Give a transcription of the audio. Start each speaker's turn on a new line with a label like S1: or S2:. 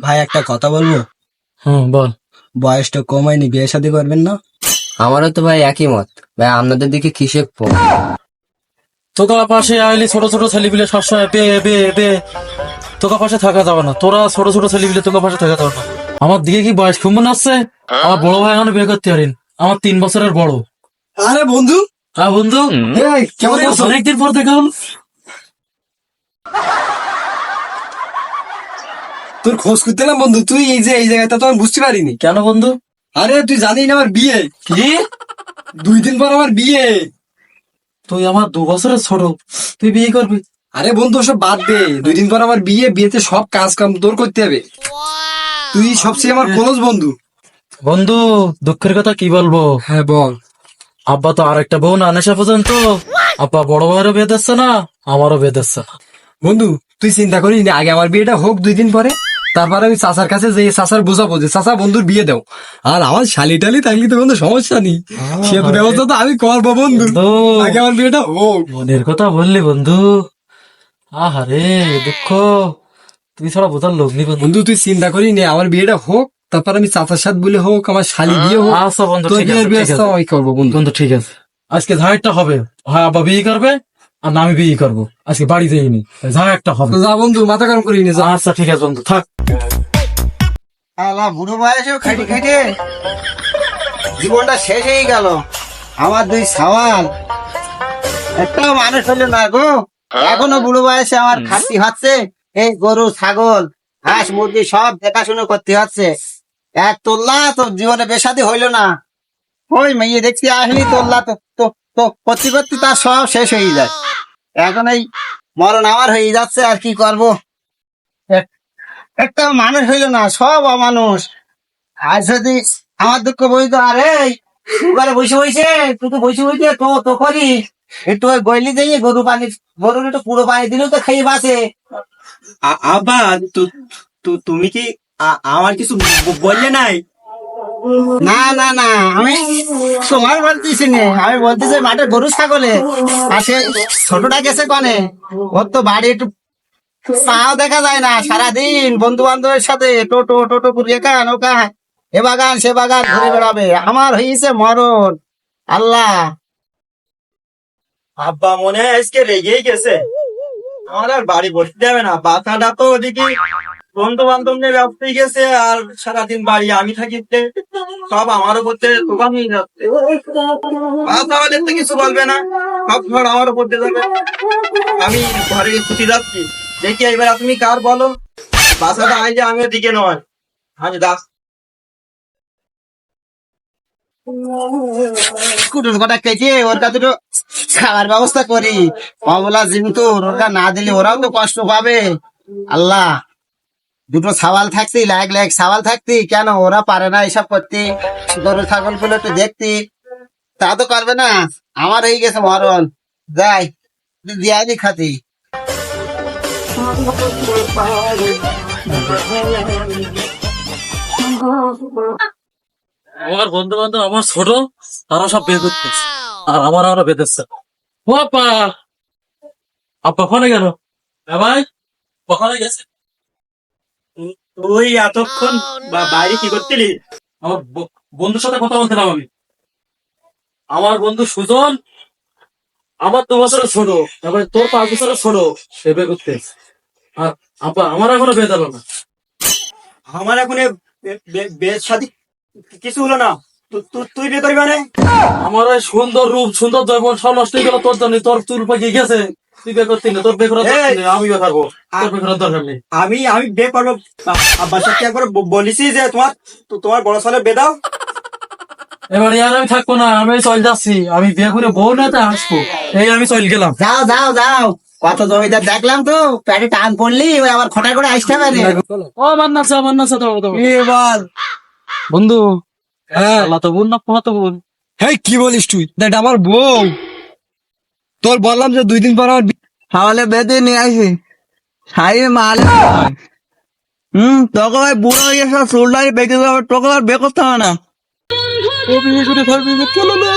S1: ভাই একটা কথা বলবো।
S2: বল।
S1: বয়সটা কম হয়নি, বিয়ে শাদী করবেন না?
S3: আমারও তো ভাই একই মত। ভাই আপনাদের দিকে কিসে
S2: তোকা পাশে আইলি ছোট ছোট ছেলেপিলে সবসময় বে বে বে, তোকা পাশে থাকা যাবে না। তোরা ছোট ছোট ছেলেপিলে তোকা পাশে থাকা যাবে না। আমার দিকে কি বয়স খুব মনে আসছে? আমার বড় ভাই এখনো বিয়ে করতে পারিন, আমার 3 বছরের বড়।
S1: আরে বন্ধু,
S2: হ্যাঁ বন্ধু,
S1: এই, কেমন আছো?
S2: অনেকদিন পর দেখাম।
S1: তোর খোঁজ করতে না বন্ধু, তুই এই জায়গাটা তো আমি বুঝতে পারিনি।
S2: কেন বন্ধু?
S1: আরে তুই জানিস না আমার বিয়ে
S2: কি?
S1: 2 দিন পর আমার বিয়ে।
S2: তুই আমার 2 বছরের ছোট, তুই বিয়ে করবি?
S1: আরে বন্ধু ওসব বাদ দে, 2 দিন পর আমার বিয়ে, বিয়েতে সব কাজ কাম তোর করতে হবে। তুই সবচেয়ে আমার ক্লোজ বন্ধু।
S2: বন্ধু, দুঃখের কথা কি বলবো।
S1: হ্যাঁ বল।
S2: আব্বা তো আরেকটা বউ না আনেসা পর্যন্ত। আব্বা বড় ভাইয়েরও বিয়ে দিচ্ছে না, আমারও বিয়ে দিচ্ছে না।
S1: বন্ধু তুই চিন্তা করিস না, আগে আমার বিয়েটা হোক 2 দিন পরে, তারপর আমি চাচার কাছে যে চাচার বোঝাবো যে চাচা বন্ধুর বিয়ে দাও। আর আমার শালি টালি থাকলে তো কোনো সমস্যা নেই, সে তো ব্যবস্থা তো আমি করবো বন্ধু।
S2: বন্ধু,
S1: আগে আমার বিয়েটা হোক।
S2: মনের কথা বললি বন্ধু। আহারে দুঃখ, তুই ছাড়া বোঝার লোক নি বন্ধু।
S1: বন্ধু তুই চিন্তা করিস না, আমার বিয়েটা হোক, তারপর আমি চাচার সাথে বলে হোক, আমার শালি বিয়ে হোক,
S2: আচ্ছা বন্ধু,
S1: তোর
S2: ঠিক
S1: বিয়ের
S2: আছে, ঠিক
S1: ব্যবস্থা
S2: আছে।
S1: আমি করবো বন্ধু।
S2: বন্ধু ঠিক আছে, আজকে যা একটা হবে, হয় আব্বা বিয়ে করবে আর না আমি বিয়ে করবো। আজকে বাড়ি যাইনি, যা একটা হবে।
S1: তো যা বন্ধু, মাথা গরম করিস না, যা।
S2: আচ্ছা ঠিক আছে বন্ধু, থাক।
S4: আলা বুড়ো বয়সেও খাইটে খাইটে জীবনটা শেষ হয়ে গেল। আমার 2 সওয়াল, একটাও মানুষ হলো না গো। এখনো বুড়ো বয়সে আমার খাটতি হচ্ছে। এই গরু ছাগল হাঁস মুরগি সব দেখাশুনো করতে হচ্ছে। এক তোল্লা তো জীবনে বেসাদি হইলো না। ওই মেয়ে দেখছি আসলি তোল্লা তো তো তো করতে করতে তার সব শেষ হয়ে যায়। এখন এই মরণ আমার হয়ে যাচ্ছে, আর কি করবো। একটা মানুষ হইলো না, সব অমানুষ। আজ যদি আমার দুঃখ বইতো, আরে ঘরে বসে বসে তুই তো বসে বসে তো তো করি একটু ওই গইলি দিয়ে গরুর একটু পুরো পানি দিলেও তো খেয়ে বাঁচে।
S5: আব্বা তুমি কি আমার কিছু বললে নাই?
S4: না না না, আমি তোমার বলতেছি না, আমি বলতেছি মাঠে গরু ছাগলে। আর সে ছোটটা গেছে কনে, ওর তো বাড়ি একটু পাও দেখা যায় না। সারাদিন বন্ধু বান্ধবের সাথে টোটো টোটো করে এখান ওখান, এ বাগান সে বাগান ঘুরে বেড়াবে। আমার হয়েছে মরণ। আল্লাহ,
S5: আব্বা মনে হয় আজকে রেগেই গেছে। আমার আর বাড়ি বসতে যাবে না, বাচ্চাটা তো ওদিকে বন্ধু বান্ধব নিয়ে ব্যস্ত হয়ে গেছে, আর সারাদিন বাড়ি আমি থাকিতে সব আমারও করতে দোকান হয়ে যাচ্ছে। বাচ্চা আমাদের তো কিছু বলবে না, সব ঘর আমারও করতে যাবে। আমি ঘরে ছুটি যাচ্ছি, দেখি এবার তুমি কার বলো। বাচ্চাটা আইলে আমি ওদিকে নয়, আমি যাচ্ছি।
S4: কুটুর কটা কেটে ওর কাছে তো খাওয়ার ব্যবস্থা করি। অবলা কিন্তু ওরা না দিলে ওরাও তো কষ্ট পাবে। আল্লাহ, দুটো সাওয়াল থাকতি, লাখ লাখ সাওয়াল থাকতি, কেন ওরা পারে না এসব করতে? গরু ছাগল গুলো একটু দেখতি, তা তো করবে না। আমার হয়ে গেছে মরণ। যাই দিয়াদি খাতি।
S2: আমার বন্ধু বান্ধব আমার ছোট, তারা সব বিয়ে করতেছে আর আমার আরো বেঁধেছে। ও আপা, আব্বা ফোনে গেল? হ্যাঁ ভাই, কখনো গেছে?
S5: তুই এতক্ষণ বাইরে কি করছিলি?
S2: আমার বন্ধুর সাথে কথা বলছিলাম আমি। আমার বন্ধু সুজন আমার 2 বছরের ছোট, তারপরে তোর 5 বছরের ছোট, সে বিয়ে করতেছে। আর আব্বা আমার এখনো বিয়ে দিল না।
S5: আমার এখন বেশ শাদী কিছু হলো না, তুই বিয়ে করবি মানে?
S2: আমার এই সুন্দর রূপ সুন্দর জৈবন সব নষ্ট হয়ে গেল তোর জন্য। তোর চুল পাকিয়ে গেছে, তুই বিয়ে করতি না। তোর বিয়ে করার দরকার নেই, আমি বিয়ে করবো। তোর বিয়ে করার দরকার নেই।
S5: আমি বিয়ে করবো। আব্বার সাথে একবার বলিস যে তোমার বড় ছেলে বিয়ে দাও।
S2: এবারে আর আমি থাকবো না, আমি চল যাচ্ছি। আমি বিয়ে করে বউ নাতে আসবো, এই আমি চল গেলাম।
S4: যাও যাও যাও, কত জমিদার দেখলাম তো, পেটে টান পড়লি ওই আবার খটা করে আসতে পারে।
S2: ও মান্নাসা মান্নাসা তো
S1: এবার
S2: বন্ধু,
S1: হ্যাঁ,
S2: আল্লাহ তো বোন না পোহা তো বোন।
S1: হ্যাঁ কি বলিস তুই? দেখ আমার বউ, তোর বললাম যে 2 দিন পর আমার
S6: তাহলে বেঁধে নিয়ে আসি সাইড মালে। তোকে ভাই বুড়ো হয়ে গেছে, চুলটাই বেঁচে যাবে, তোকে আর বে করতে হবে না।
S2: ও বিয়ে করে থাকবি, চলো না।